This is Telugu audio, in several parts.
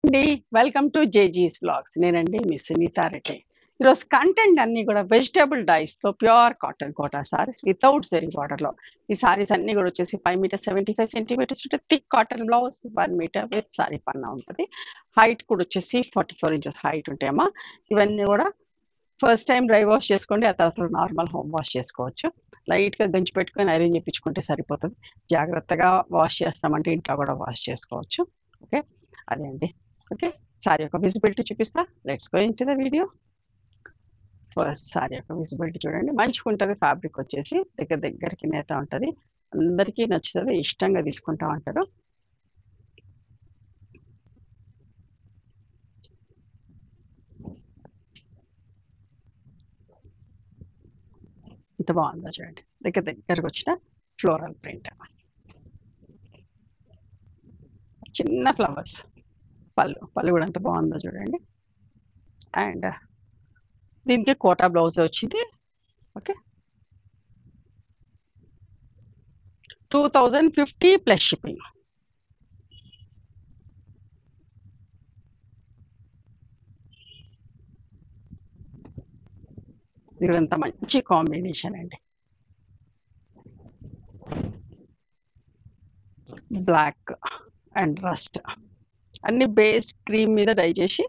అండి. వెల్కమ్ టు జేజీస్ వ్లాగ్స్. నేనండి మీ సునీత రెడ్డి. ఈరోజు కంటెంట్ అన్నీ కూడా వెజిటబుల్ డైస్‌తో pure cotton Kota saris without zari బార్డర్‌లో. ఈ సారీస్ అన్నీ కూడా వచ్చేసి 5 మీటర్ 75 సెంటీమీటర్స్ ఉంటే thick cotton blouse, 1 meter with saree పన్నా ఉంటది. హైట్ కూడా వచ్చేసి 44 ఇంచెస్ హైట్ ఉంటాయమ్మా. ఇవన్నీ కూడా ఫస్ట్ టైం డ్రై వాష్ చేసుకోండి. ఆ తర్వాత నార్మల్ హోమ్ వాష్ చేసుకోవచ్చు. లైట్‌గా గంజి పెట్టుకొని ఐరన్ చేపించుకుంటే సరిపోతది. జాగ్రత్తగా వాష్ చేస్తామంటే ఇంట్లో కూడా వాష్ చేసుకోవచ్చు. ఓకే. అదే అండి. ఓకే. సారీ యొక్క విజిబిలిటీ చూపిస్తా. Let's go into the video. First sorry యొక్క విజిబిలిటీ చూడండి. మంచిగుంటది ఫ్యాబ్రిక్ వచ్చేసి. దగ్గరికి నేత ఉంటది. అందరికీ నచ్చుతది. ఇష్టంగా తీసుకుంటా ఉంటారు. ఎంత బాగుందో చూడండి. దగ్గరకు వచ్చిన ఫ్లోరల్ ప్రింట్. చిన్న ఫ్లవర్స్. పళ్ళు కూడా ఎంత బాగుందో చూడండి. అండ్ దీనికి కోటా బ్లౌజ్ వచ్చింది. ఓకే. 2050 plus shipping. ఇదంతా మంచి కాంబినేషన్ అండి. బ్లాక్ అండ్ రస్ట్ అన్ని బేస్డ్ క్రీమ్ మీద డై చేసి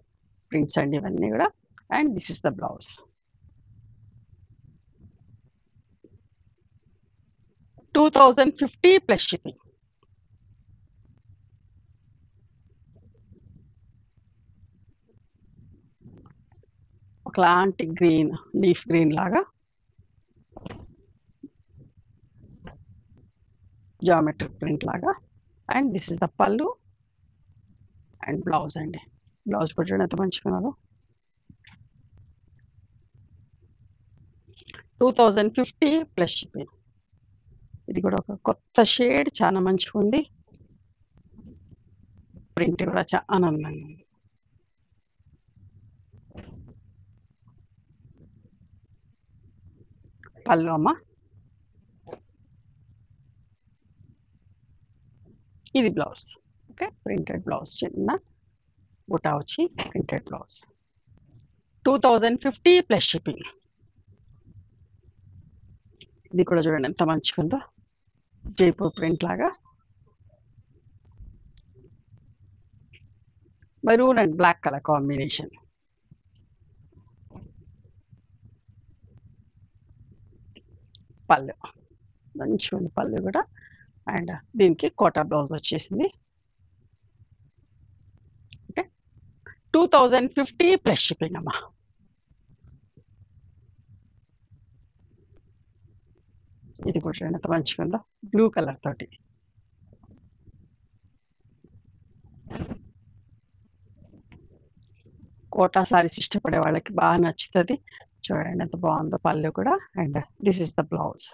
ప్రింట్స్ అండి ఇవన్నీ కూడా. And this is the blouse. 2050 plus shipping. ఒకలాంటి గ్రీన్, లీఫ్ గ్రీన్ లాగా జామెట్రిక్ ప్రింట్ లాగా. అండ్ దిస్ ఇస్ ద పళ్ళు అండ్ బ్లౌజ్ అండి. బ్లౌజ్ కూడా ఎంత మంచిగా ఉన్నదో. 2050 ప్లస్ షిప్పింగ్. ఇది కూడా ఒక కొత్త షేడ్, చాలా మంచిగా ఉంది. ప్రింట్ కూడా చాలా అందంగా ఉంది. పళ్ళు అమ్మ. ఇది బ్లౌజ్. ఓకే. ప్రింటెడ్ బ్లౌజ్, చిన్న బుటా వచ్చి ప్రింటెడ్ బ్లౌజ్. 2050 plus shipping. ఇది కూడా చూడండి ఎంత మంచిగా ఉందో. జైపూర్ ప్రింట్ లాగా maroon and black colour combination. పళ్ళు మంచిగా ఉంది. పళ్ళు కూడా. అండ్ దీనికి కోటా బ్లౌజ్ వచ్చేసింది. ఓకే. 2050 ప్లస్ షిప్పింగ్ అమ్మా. ఇది కూడా చూడండి ఎంత మంచిగా ఉందో. బ్లూ కలర్ తోటి. కోటా సారీస్ ఇష్టపడే వాళ్ళకి బాగా నచ్చుతుంది. చూడండి ఎంత బాగుందో పళ్ళు కూడా. And this is the blouse.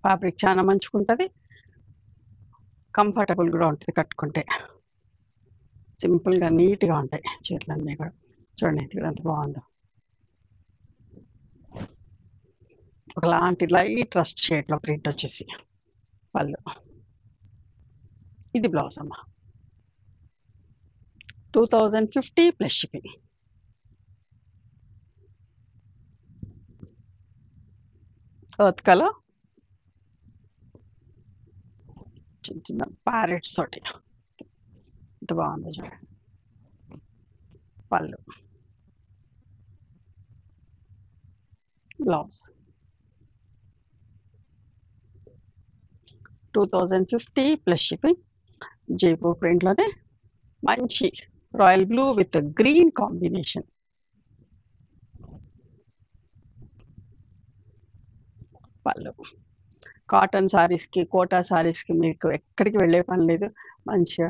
Fabric చాలా మంచిగా ఉంటుంది. కంఫర్టబుల్ కూడా ఉంటుంది కట్టుకుంటే. సింపుల్గా నీట్గా ఉంటాయి చీరలన్నీ కూడా. చూడండి ఇది కూడా ఎంత బాగుందో. ఒకలాంటి లైట్ రస్ట్ షేడ్లో ప్రింట్ వచ్చేసి పళ్ళు. ఇది బ్లౌజ్ అమ్మా. 2050 ప్లస్ షిప్పింగ్. ఎర్త్ కలర్, చిన్న చిన్న ప్యారెట్స్ తోటి ఎంత బాగుందో చూడండి. పళ్ళు, బ్లౌజ్. 2050 plus shipping. జైపూర్ ప్రింట్లోనే మంచి royal blue with green combination. పళ్ళు. కాటన్ సారీస్కి, కోటా సారీస్కి మీకు ఎక్కడికి వెళ్ళే పని లేదు. మంచిగా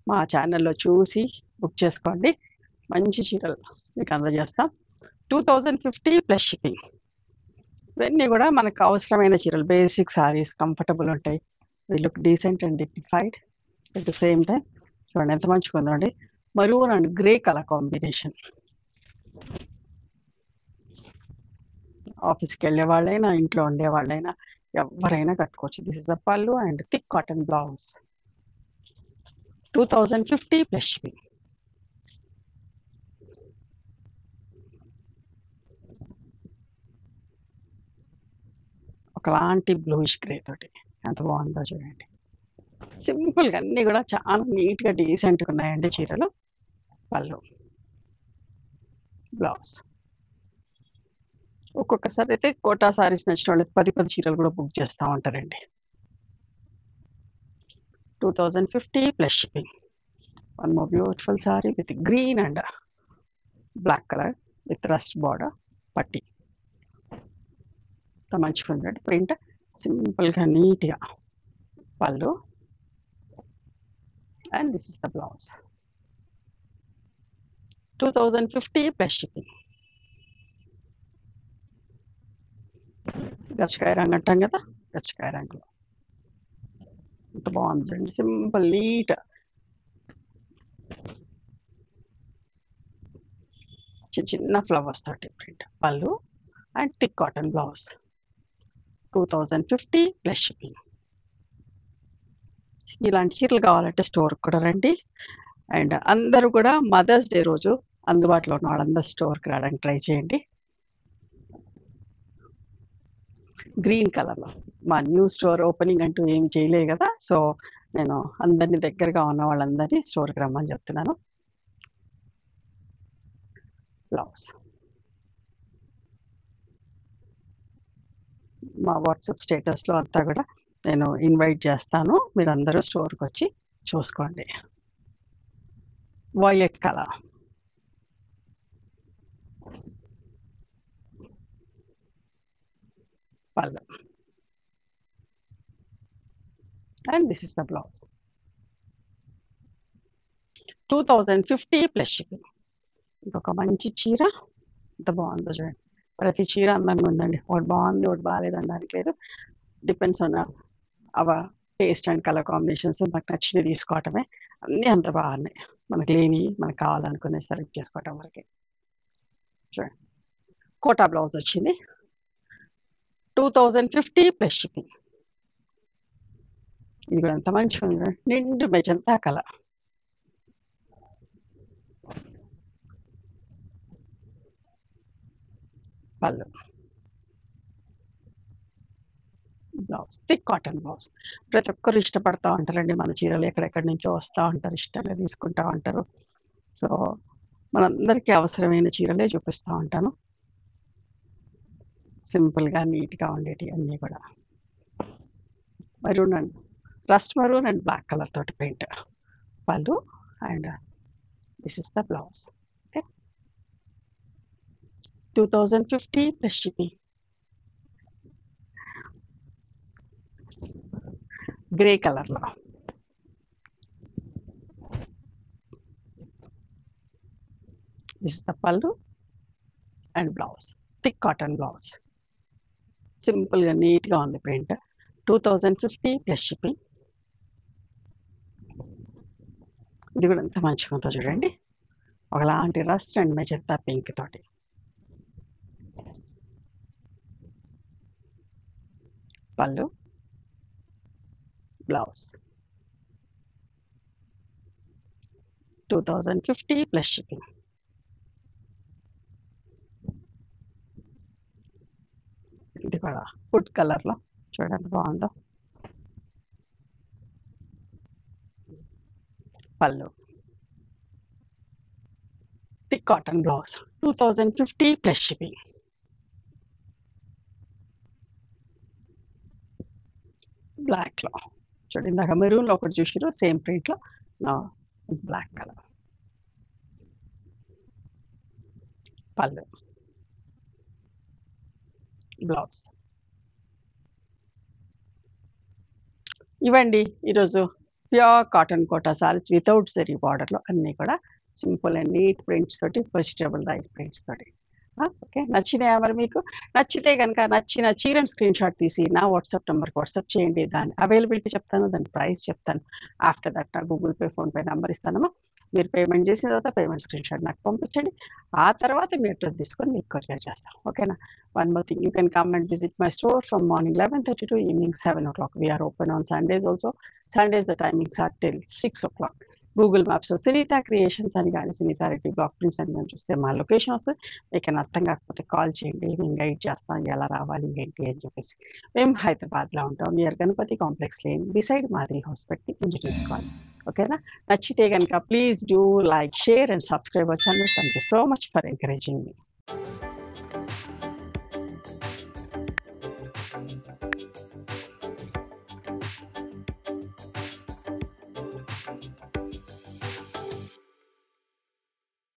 మా ఛానల్లో చూసి బుక్ చేసుకోండి. మంచి చీరలు మీకు అందజేస్తాం. 2050 ప్లస్ షిప్పింగ్. ఇవన్నీ కూడా మనకు అవసరమైన చీరలు. బేసిక్ సారీస్, కంఫర్టబుల్ ఉంటాయి. We look decent and dignified at the same time. చూడండి ఎంత మంచిగా ఉందండి. Maroon and grey colour combination. ఆఫీస్కి వెళ్ళే వాళ్ళైనా, ఇంట్లో ఉండే వాళ్ళైనా ఎవరైనా కట్టుకోవచ్చు. దిస్ ఇస్ ద పళ్ళు and thick cotton blouse. 2,050 plus shipping. ఒకలాంటి బ్లూయిష్ గ్రే తోటి ఎంత బాగుందో చూడండి. సింపుల్గా అన్నీ కూడా చాలా నీట్గా డీసెంట్గా ఉన్నాయండి చీరలు. పళ్ళు, బ్లౌజ్. ఒక్కొక్కసారి అయితే కోటా సారీస్ నచ్చిన వాళ్ళు 10 చీరలు కూడా బుక్ చేస్తూ ఉంటారండి. 2,050 plus shipping. One more beautiful saree with green and black colour with rust border పట్టి. మంచిగా ఉందండి ప్రింట్, సింపుల్గా నీట్గా. పళ్ళు and this is the blouse. 2,050 plus shipping. గచ్చకాయ రంగు అంటాం కదా, గచ్చకాయ రంగులో ఎంత బాగుందండి. సింపుల్ నీట్ చిన్న చిన్న ఫ్లవర్స్ తోటి ప్రింట్. పళ్ళు and thick cotton blouse. 2,050 plus shipping. ఇలాంటి చీరలు కావాలంటే స్టోర్కి కూడా రండి. అండ్ అందరూ కూడా మదర్స్ డే రోజు అందుబాటులో ఉన్న వాళ్ళందరూ స్టోర్కి రావడానికి ట్రై చేయండి. గ్రీన్ కలర్లో మా న్యూ స్టోర్ ఓపెనింగ్ అంటూ ఏమి చేయలేదు కదా, సో నేను అందరినీ దగ్గరగా ఉన్న వాళ్ళందరినీ స్టోర్కి రమ్మని చెప్తున్నాను. బ్లౌజ్. మా వాట్సాప్ స్టేటస్లో అంతా కూడా నేను ఇన్వైట్ చేస్తాను, మీరు అందరూ స్టోర్కి వచ్చి చూసుకోండి. Violet colour. పళ్ళు and this is the blouse. 2,050 plus shipping. ఇంకొక మంచి చీర ఎంత బాగుందో చూడండి. ప్రతి చీర అందంగా ఉందండి, ఒకటి బాగుంది ఒకటి బాగాలేదు అనడానికి లేదు. Depends on our taste and colour combinations. మనకు నచ్చినవి తీసుకోవటమే. అన్నీ అంత బాగున్నాయి, మనకు లేని మనకు కావాలనుకునే సెలెక్ట్ చేసుకోవటం వరకే. చూడండి కోటా బ్లౌజ్ వచ్చింది. 2,050 ప్లస్ షిప్పింగ్. ఇది కూడా ఎంత మంచిగా ఉంది, నిండు మెజంతా కలర్. పళ్ళు, బ్లౌజ్ థిక్ కాటన్ బ్లౌజ్. ప్రతి ఒక్కరు ఇష్టపడతా ఉంటారండి మన చీరలు, ఎక్కడెక్కడి నుంచో వస్తూ ఉంటారు, ఇష్టంగా తీసుకుంటూ ఉంటారు. సో మనందరికీ అవసరమైన చీరలే చూపిస్తూ ఉంటాను, సింపుల్గా నీట్గా ఉండేటి అన్నీ కూడా. Maroon and rust maroon and black colour తోటి ప్రింట్. పళ్ళు and this is the blouse. Okay, 2,050 plus shipping. Grey కలర్లో దిస్ ఇస్ ద పళ్ళు and blouse. Thick cotton blouse, సింపుల్గా నీట్గా ఉంది ప్రింట్. 2,050 plus shipping. ఇది కూడా ఎంత మంచిగా ఉందో చూడండి, ఒకలాంటి రస్ట్ అండ్ మెజంతా పింక్ తోటి. పళ్ళు, బ్లౌజ్. 2,050 plus shipping. ఇది కూడా ఫుడ్ కలర్లో చూడండి బాగుందో. పళ్ళు, thick cotton blouse. 2,050 plus shipping. బ్లాక్లో చూడండి, ఇందాక మెరూన్లో ఒకటి చూసారు, సేమ్ ప్రింట్లో నా బ్లాక్ కలర్. పళ్ళు, బ్లౌజ్. ఇవ్వండి ఈరోజు pure cotton Kota saris without zari బార్డర్లో అన్నీ కూడా సింపుల్ అండ్ నీట్ ప్రింట్స్ తోటి, వెజిటేబుల్ రైస్ ప్రింట్స్ తోటి. ఓకే, నచ్చినాయా మరి మీకు? నచ్చితే కనుక నచ్చిన చీరని స్క్రీన్ షాట్ తీసి నా వాట్సాప్ నెంబర్కి వాట్సాప్ చేయండి. దాని అవైలబిలిటీ చెప్తాను, దాని ప్రైస్ చెప్తాను. ఆఫ్టర్ దట్ నా గూగుల్ పే, ఫోన్పే నెంబర్ ఇస్తానమ్మా. మీరు పేమెంట్ చేసిన తర్వాత పేమెంట్ స్క్రీన్ షాట్ నాకు పంపించండి. ఆ తర్వాత మీ అడ్రస్ తీసుకొని మీకు కొరియర్ చేస్తాం. ఓకేనా? One more thing, you can come and visit my store from morning 11:30 to evening 7 o'clock. We are open on Sundays also. Sundays the timings are till 6 o'clock. Google మ్యాప్స్‌లో సునీత క్రియేషన్స్ అని గాని, సునీత రెడ్డి బ్లాక్ ప్రింట్స్ అని గాని చూస్తే మా లొకేషన్ వస్తది. మీకేమైనా అర్థం కాకపోతే కాల్ చేయండి. మేము గైడ్ చేస్తాం. ఎలా రావాలి ఏంటి అని చెప్పేసి. మేము హైదరాబాద్‌లో ఉంటాం. Near Ganapati complex lane beside Madiri hospital engineers colony. ఓకేనా? నచ్చితే గనుక please do like, share and subscribe our channel. Thank you so much for encouraging me.